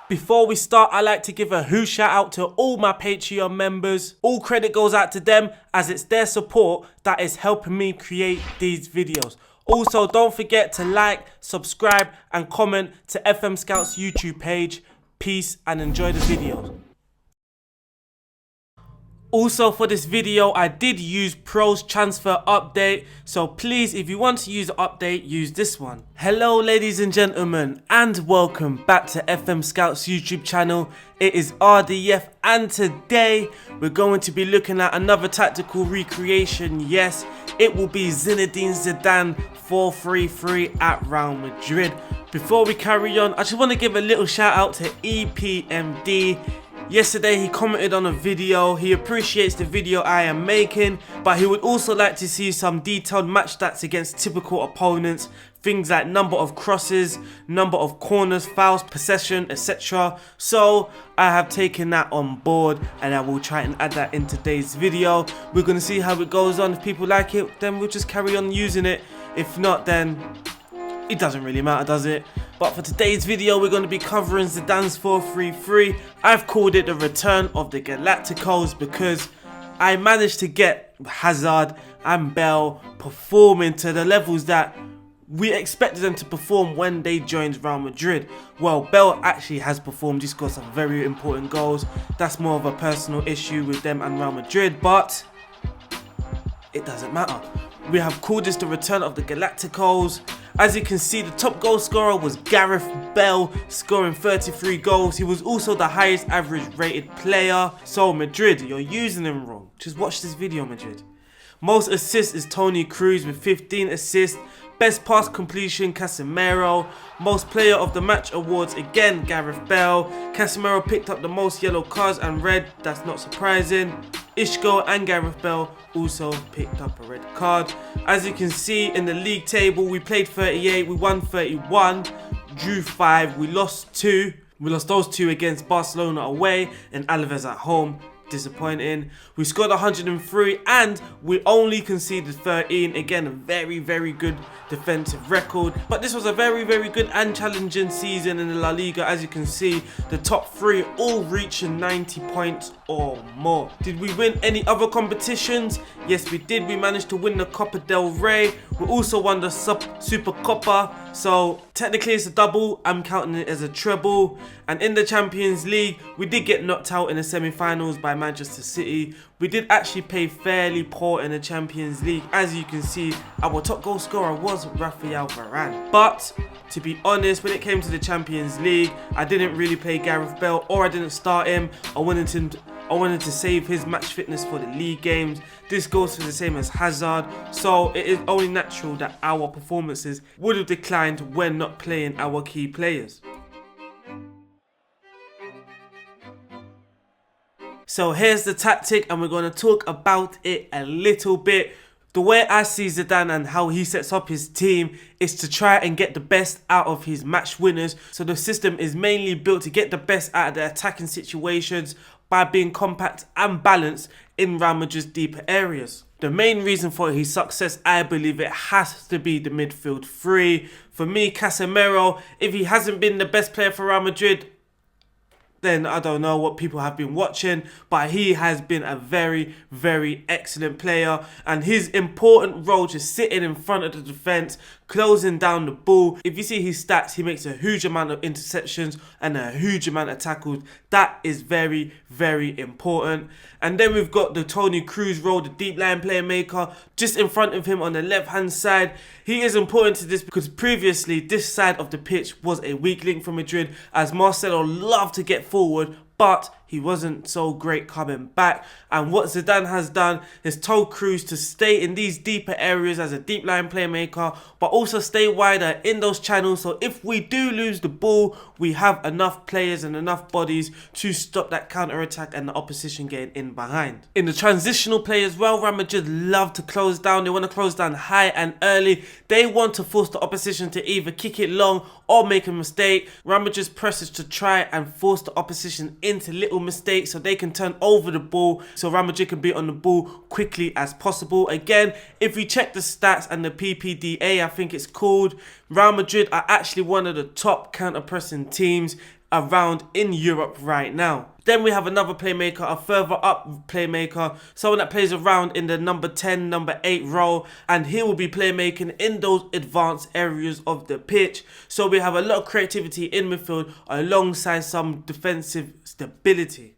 Before we start, I like to give a huge shout out to all my Patreon members. All credit goes out to them as it's their support that is helping me create these videos. Also, don't forget to like, subscribe and comment to FMSCOUT's YouTube page. Peace and enjoy the video. Also for this video, I did use Pro's transfer update, so please, if you want to use the update, use this one. Hello ladies and gentlemen, and welcome back to FMSCOUT's YouTube channel. It is RDF, and today we're going to be looking at another tactical recreation. Yes, it will be Zinedine Zidane 4-3-3 at Real Madrid. Before we carry on, I just want to give a little shout out to EPMD. Yesterday he commented on a video. He appreciates the video I am making, but he would also like to see some detailed match stats against typical opponents. Things like number of crosses, number of corners, fouls, possession, etc. So I have taken that on board and I will try and add that in today's video. We're going to see how it goes on. If people like it, then we'll just carry on using it. If not, then it doesn't really matter, does it? But for today's video, we're going to be covering Zidane's 4-3-3. I've called it the return of the Galacticos because I managed to get Hazard and Bale performing to the levels that we expected them to perform when they joined Real Madrid. Well, Bale actually has performed. He scored some very important goals. That's more of a personal issue with them and Real Madrid, but it doesn't matter. We have called this the return of the Galacticos. As you can see, the top goal scorer was Gareth Bale, scoring 33 goals. He was also the highest average rated player. So Madrid, you're using him wrong. Just watch this video, Madrid. Most assists is Toni Kroos with 15 assists. Best pass completion, Casemiro. Most player of the match awards, again, Gareth Bale. Casemiro picked up the most yellow cards and red, that's not surprising. Isco and Gareth Bale also picked up a red card. As you can see in the league table, we played 38, we won 31, drew 5, we lost 2. We lost those 2 against Barcelona away and Alaves at home. Disappointing. We scored 103 and we only conceded 13. Again, a very good defensive record, but this was a very good and challenging season in the La Liga. As you can see, the top 3 all reaching 90 points or more. Did we win any other competitions? Yes, we did. We managed to win the Copa del Rey. We also won the Super Copa, so technically it's a double. I'm counting it as a treble. And in the Champions League, we did get knocked out in the semi-finals by Manchester City. We did actually play fairly poor in the Champions League. As you can see, our top goal scorer was Rafael Varane. But to be honest, when it came to the Champions League, I didn't really play Gareth Bale, or I didn't start him. I wanted to save his match fitness for the league games. This goes for the same as Hazard, so it is only natural that our performances would have declined when not playing our key players. So here's the tactic and we're going to talk about it a little bit. The way I see Zidane and how he sets up his team is to try and get the best out of his match winners. So the system is mainly built to get the best out of the attacking situations by being compact and balanced in Real Madrid's deeper areas. The main reason for his success, I believe it has to be the midfield 3. For me, Casemiro, if he hasn't been the best player for Real Madrid, then I don't know what people have been watching, but he has been a very excellent player, and his important role just sitting in front of the defense, closing down the ball. If you see his stats, he makes a huge amount of interceptions and a huge amount of tackles. That is very important. And then we've got the Toni Kroos role, the deep line playmaker, just in front of him on the left hand side. He is important to this because previously this side of the pitch was a weak link for Madrid, as Marcelo loved to get forward, but he wasn't so great coming back. And what Zidane has done is told Kroos to stay in these deeper areas as a deep line playmaker, but also stay wider in those channels, so if we do lose the ball, we have enough players and enough bodies to stop that counter attack and the opposition getting in behind. In the transitional play as well, Real Madrid love to close down. They want to close down high and early. They want to force the opposition to either kick it long or make a mistake. Real Madrid's press is to try and force the opposition into little mistakes so they can turn over the ball, so Real Madrid can be on the ball quickly as possible. Again, if we check the stats and the PPDA, I think it's called, Real Madrid are actually one of the top counter-pressing teams. around in Europe right now. Then we have another playmaker, a further up playmaker, someone that plays around in the number 10, number 8 role, and he will be playmaking in those advanced areas of the pitch. So we have a lot of creativity in midfield alongside some defensive stability.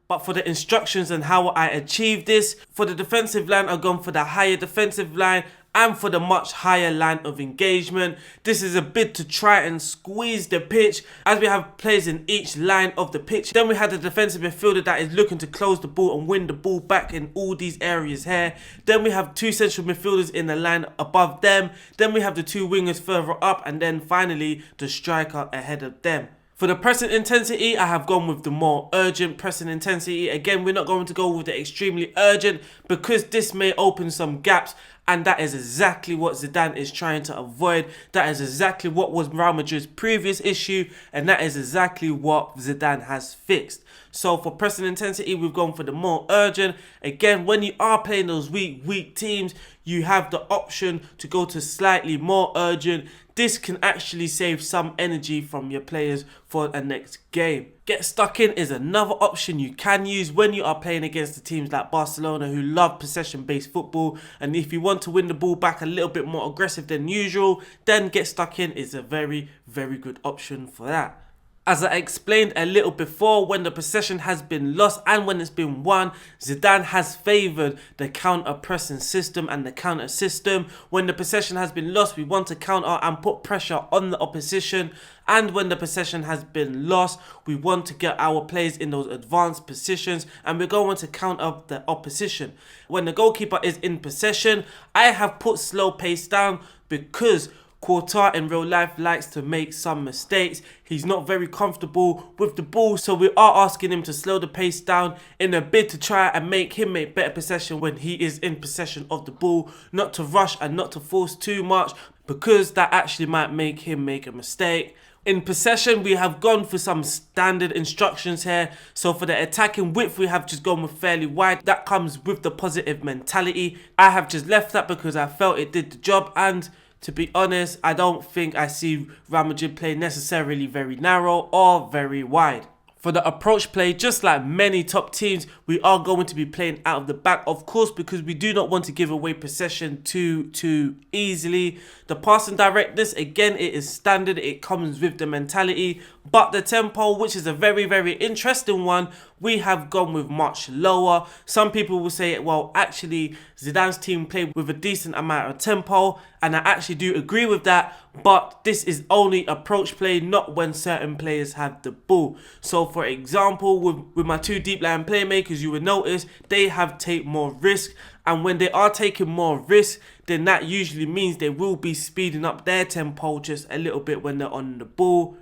But for the instructions and how I achieve this, for the defensive line, I've gone for the higher defensive line and for the much higher line of engagement. This is a bit to try and squeeze the pitch as we have players in each line of the pitch. Then we have the defensive midfielder that is looking to close the ball and win the ball back in all these areas here. Then we have two central midfielders in the line above them. Then we have the two wingers further up, and then finally the striker ahead of them. For the pressing intensity, I have gone with the more urgent pressing intensity. Again, we're not going to go with the extremely urgent because this may open some gaps, and that is exactly what Zidane is trying to avoid. That is exactly what was Real Madrid's previous issue, and that is exactly what Zidane has fixed. So for pressing intensity, we've gone for the more urgent. Again, when you are playing those weak teams, you have the option to go to slightly more urgent. This can actually save some energy from your players for a next game. Get stuck in is another option you can use when you are playing against the teams like Barcelona who love possession-based football. And if you want to win the ball back a little bit more aggressive than usual, then get stuck in is a very good option for that. As I explained a little before, when the possession has been lost and when it's been won, Zidane has favoured the counter-pressing system and the counter system. When the possession has been lost, we want to counter and put pressure on the opposition. And when the possession has been lost, we want to get our players in those advanced positions and we're going to counter the opposition. When the goalkeeper is in possession, I have put slow pace down because Courtois in real life likes to make some mistakes. He's not very comfortable with the ball, so we are asking him to slow the pace down in a bid to try and make him make better possession when he is in possession of the ball. Not to rush and not to force too much because that actually might make him make a mistake. In possession, we have gone for some standard instructions here. So for the attacking width, we have just gone with fairly wide. That comes with the positive mentality. I have just left that because I felt it did the job, and to be honest, I don't think I see Real Madrid play necessarily very narrow or very wide. For the approach play, just like many top teams, we are going to be playing out of the back, of course, because we do not want to give away possession too easily. The passing directness, again, it is standard. It comes with the mentality. But the tempo, which is a very interesting one, we have gone with much lower. Some people will say, well, actually, Zidane's team played with a decent amount of tempo, and I actually do agree with that. But this is only approach play, not when certain players have the ball. So, for example, with my two deep line playmakers, you will notice they have taken more risk. And when they are taking more risk, then that usually means they will be speeding up their tempo just a little bit when they're on the ball.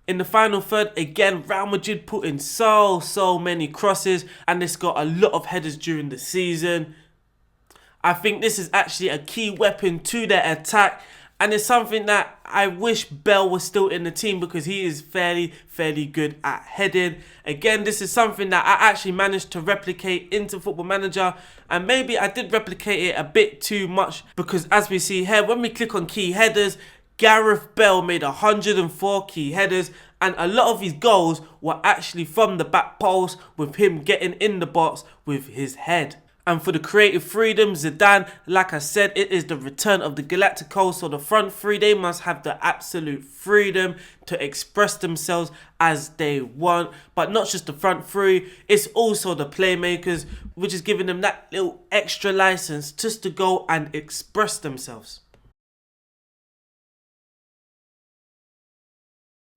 In the final third, again, Real Madrid put in so many crosses, and it's got a lot of headers during the season. I think this is actually a key weapon to their attack, and it's something that I wish Bell was still in the team because he is fairly good at heading. Again, this is something that I actually managed to replicate into Football Manager, and maybe I did replicate it a bit too much because as we see here, when we click on key headers, Gareth Bale made 104 key headers, and a lot of his goals were actually from the back post with him getting in the box with his head. And for the creative freedom, Zidane, like I said, it is the return of the Galacticos. So the front three, they must have the absolute freedom to express themselves as they want. But not just the front three, it's also the playmakers, which is giving them that little extra license just to go and express themselves.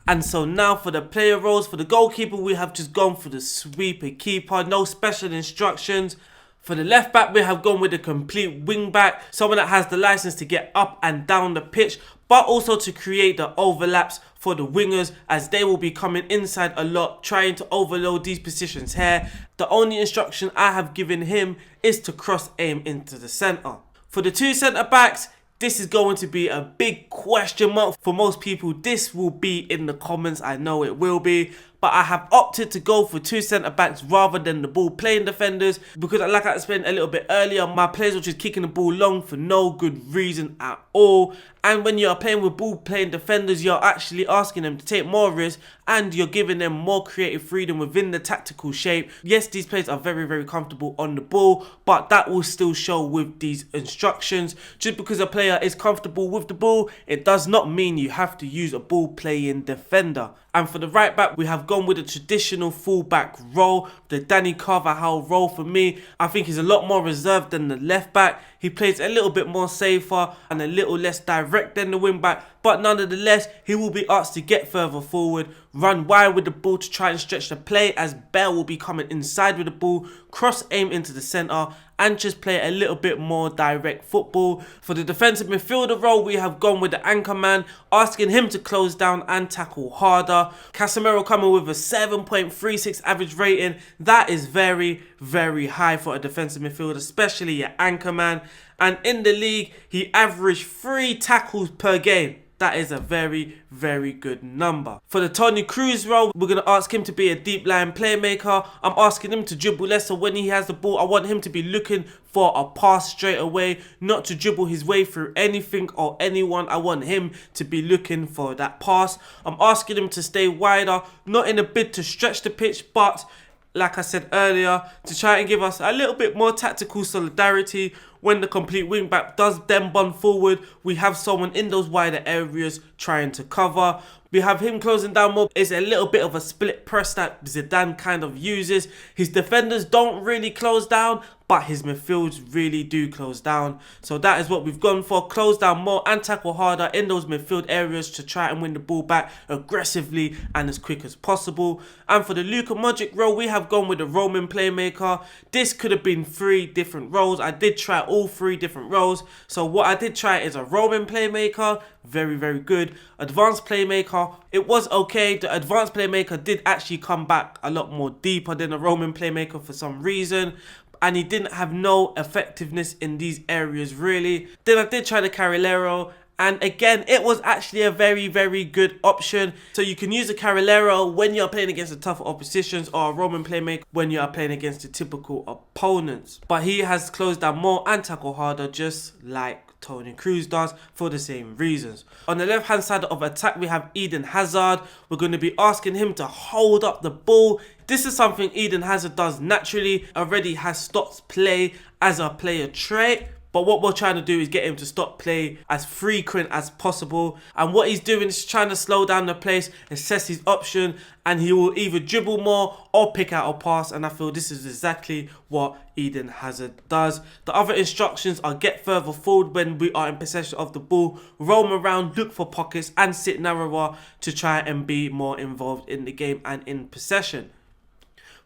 And so now for the player roles, for the goalkeeper, we have just gone for the sweeper keeper, no special instructions. For the left back, we have gone with a complete wing back, someone that has the license to get up and down the pitch, but also to create the overlaps for the wingers as they will be coming inside a lot, trying to overload these positions here. The only instruction I have given him is to cross aim into the centre. For the two centre backs, this is going to be a big question mark for most people. This will be in the comments, I know it will be. But but I have opted to go for 2 centre backs rather than the ball playing defenders, because like I explained a little bit earlier, my players were just kicking the ball long for no good reason at all. And when you're playing with ball playing defenders, you're actually asking them to take more risks and you're giving them more creative freedom within the tactical shape. Yes, these players are very, very comfortable on the ball, but that will still show with these instructions. Just because a player is comfortable with the ball, it does not mean you have to use a ball playing defender. And for the right back, we have gone with a traditional full-back role. The Danny Carvajal role for me, I think he's a lot more reserved than the left back. He plays a little bit more safer and a little less direct than the wing back. But nonetheless, he will be asked to get further forward, run wide with the ball to try and stretch the play, as Bell will be coming inside with the ball, cross aim into the centre, and just play a little bit more direct football. For the defensive midfielder role, we have gone with the anchor man, asking him to close down and tackle harder. Casemiro coming with a 7.36 average rating. That is very, very high for a defensive midfielder, especially an anchor man. And in the league, he averaged 3 tackles per game. That is a very, very good number. For the Toni Kroos role, we're going to ask him to be a deep line playmaker. I'm asking him to dribble less, so when he has the ball, I want him to be looking for a pass straight away, not to dribble his way through anything or anyone. I want him to be looking for that pass. I'm asking him to stay wider, not in a bid to stretch the pitch, but like I said earlier, to try and give us a little bit more tactical solidarity. When the complete wing back does then bond forward, we have someone in those wider areas trying to cover. We have him closing down more. It's a little bit of a split press that Zidane kind of uses. His defenders don't really close down, but his midfields really do close down. So that is what we've gone for. Close down more and tackle harder in those midfield areas to try and win the ball back aggressively and as quick as possible. And for the Luka Modric role, we have gone with the Roman playmaker. This could have been 3 different roles. I did try all 3 different roles. So what I did try is a Roman playmaker. Very, very good. Advanced playmaker, it was okay. The advanced playmaker did actually come back a lot more deeper than a Roman playmaker for some reason, and he didn't have no effectiveness in these areas really. Then I did try the Carrilero, and again, it was actually a very, very good option. So you can use a Carrilero when you're playing against the tougher oppositions, or a Roman playmaker when you are playing against the typical opponents. But he has closed down more and tackle harder, just like Toni Kroos does, for the same reasons. On the left hand side of attack, we have Eden Hazard. We're going to be asking him to hold up the ball. This is something Eden Hazard does naturally, already has stopped play as a player trait. But what we're trying to do is get him to stop play as frequent as possible. And what he's doing is trying to slow down the pace, assess his option, and he will either dribble more or pick out a pass. And I feel this is exactly what Eden Hazard does. The other instructions are get further forward when we are in possession of the ball, roam around, look for pockets, and sit narrower to try and be more involved in the game and in possession.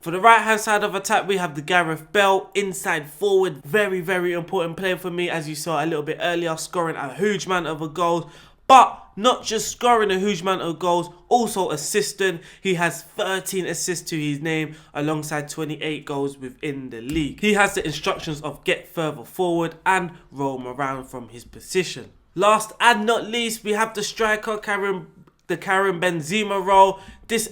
For the right hand side of attack, we have the Gareth Bale, inside forward. Very, very important player for me, as you saw a little bit earlier, scoring a huge amount of goals. But not just scoring a huge amount of goals, also assisting. He has 13 assists to his name alongside 28 goals within the league. He has the instructions of get further forward and roam around from his position. Last and not least, we have the striker, the Karim Benzema role. This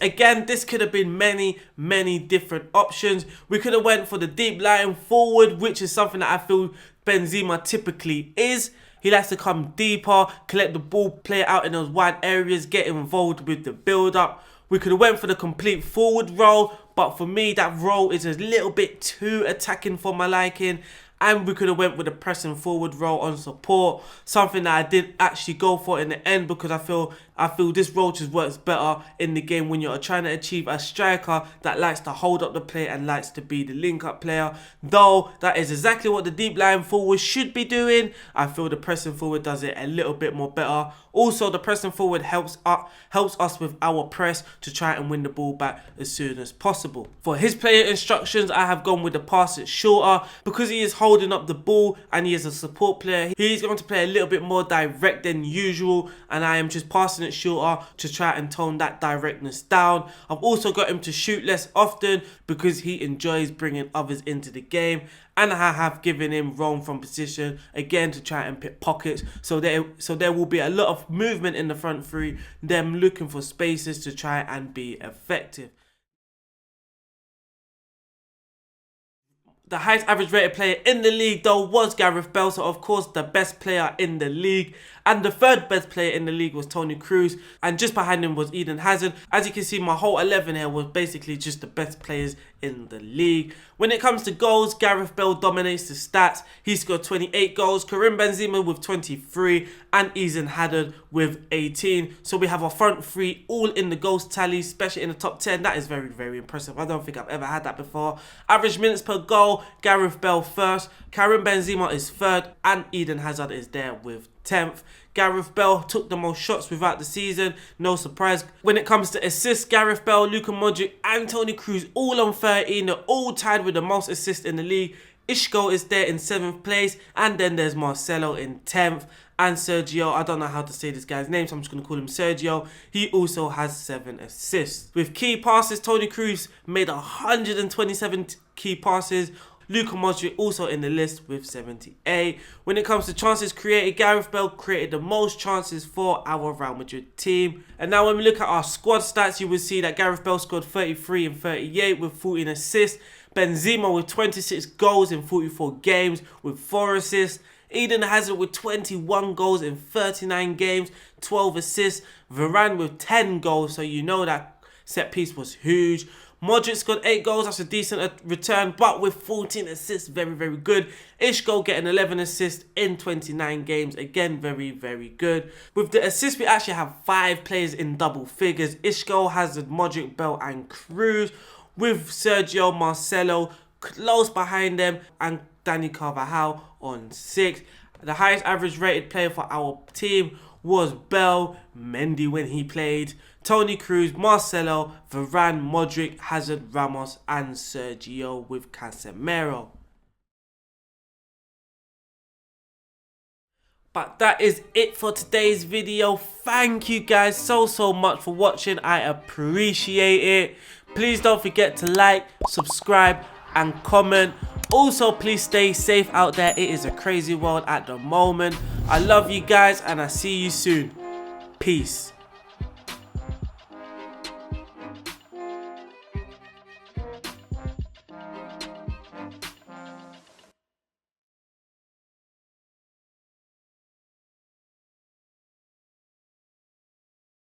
could have been many different options. We could have went for the deep lying forward, which is something that I feel Benzema typically is. He likes to come deeper, collect the ball, play it out in those wide areas, get involved with the build-up. We could have went for the complete forward role, but for me, that role is a little bit too attacking for my liking. And we could have went with a pressing forward role on support, something that I didn't actually go for in the end, because I feel this role just works better in the game when you're trying to achieve a striker that likes to hold up the play and likes to be the link-up player. Though that is exactly what the deep line forward should be doing, I feel the pressing forward does it a little bit more better. Also, the pressing forward helps us with our press to try and win the ball back as soon as possible. For his player instructions, I have gone with the pass it shorter, because he is holding up the ball and he is a support player. He's going to play a little bit more direct than usual, and I am just passing it shorter to try and tone that directness down. I've also got him to shoot less often because he enjoys bringing others into the game, and I have given him roam from position again to try and pick pockets. So there will be a lot of movement in the front three, them looking for spaces to try and be effective. The highest average rated player in the league though was Gareth Bale, so of course the best player in the league. And the third best player in the league was Toni Kroos, and just behind him was Eden Hazard. As you can see, my whole 11 here was basically just the best players in the league. When it comes to goals, Gareth Bale dominates the stats. He scored 28 goals, Karim Benzema with 23, and Eden Hazard with 18. So we have our front three all in the goals tally, especially in the top 10. That is very, very impressive. I don't think I've ever had that before. Average minutes per goal, Gareth Bale first, Karim Benzema is third, and Eden Hazard is there with 10th. Gareth Bale took the most shots throughout the season, no surprise. When it comes to assists, Gareth Bale, Luka Modric and Toni Kroos all on 13. They're all tied with the most assists in the league. Isco is there in 7th place, and then there's Marcelo in 10th. And Sergio, I don't know how to say this guy's name, so I'm just going to call him Sergio. He also has 7 assists. With key passes, Toni Kroos made 127 key passes. Luka Modric also in the list with 78. When it comes to chances created, Gareth Bale created the most chances for our Real Madrid team. And now when we look at our squad stats, you will see that Gareth Bale scored 33 and 38 with 14 assists. Benzema with 26 goals in 44 games with 4 assists. Eden Hazard with 21 goals in 39 games, 12 assists. Varane with 10 goals, so you know that set piece was huge. Modric scored 8 goals, that's a decent return, but with 14 assists, very, very good. Isco getting 11 assists in 29 games, again, very, very good. With the assists, we actually have 5 players in double figures. Isco, Hazard, Modric, Bale and Kroos, with Sergio, Marcelo close behind them, and Dani Carvajal on 6. The highest average rated player for our team was Bale, Mendy when he played, Toni Kroos, Marcelo, Varane, Modric, Hazard, Ramos and Sergio with Casemiro. But that is it for today's video. Thank you guys so much for watching. I appreciate it. Please don't forget to like, subscribe and comment. Also, please stay safe out there. It is a crazy world at the moment. I love you guys and I see you soon. Peace.